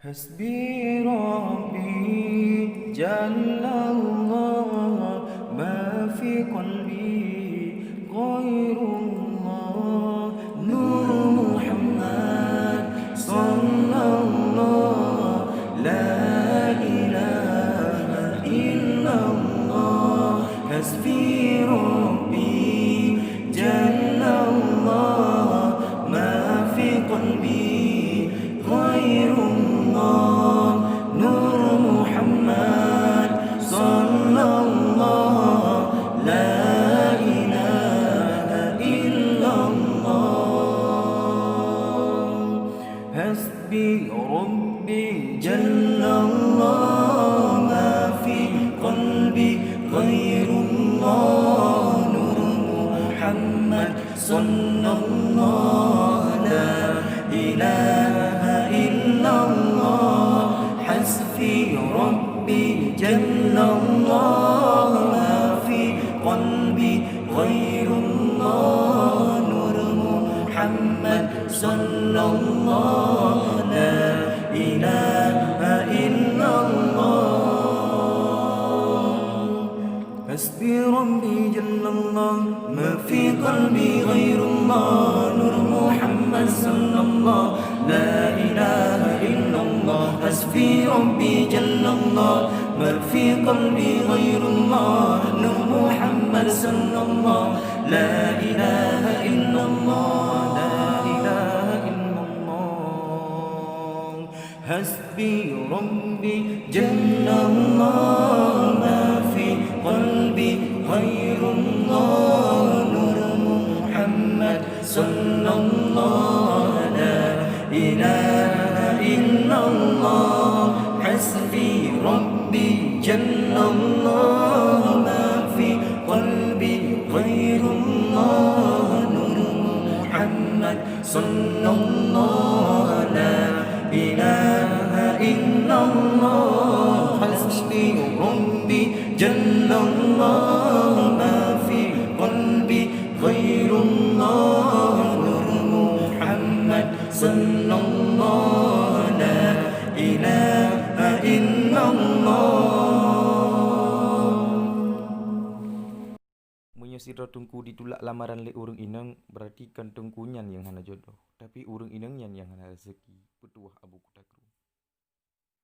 حسبي ربي جل الله ما في قلبي غير الله نور محمد صلى الله لا إله إلا الله حسبي ربي جل الله ما في قلبي غير الله نور محمد صلى الله لا إله إلا الله حسبي ربي جل الله ما في قلبي غير الله نور محمد صلى الله لا إله إلا الله حسبي ربي جل الله ما في قلبي غير الله نور محمد صلى الله لا إله إلا الله حسبي ربي جل الله ما في قلبي غير الله نور محمد صلى الله لا إله إلا الله حسبي ربي جل الله ما في قلبي غير الله نور محمد صلى الله لا إله إلا الله لا إله إلا الله حسبي ربي جل الله ما في قلبي غير الله نور محمد صلى الله لا إله إلا الله حسبي ربي جل الله ما في قلبي غير الله نور محمد صلى الله لا إله إلا الله حسبي ربي جل الله ما في قلبي غير الله نور محمد صلى الله لا إله إلا الله. Menyusir tungku ditulak lamaran le urang inang berarti kan tungkunyan yang hana jodoh, tapi urang inang yang hana rezeki. Petuah Abu Kutakru.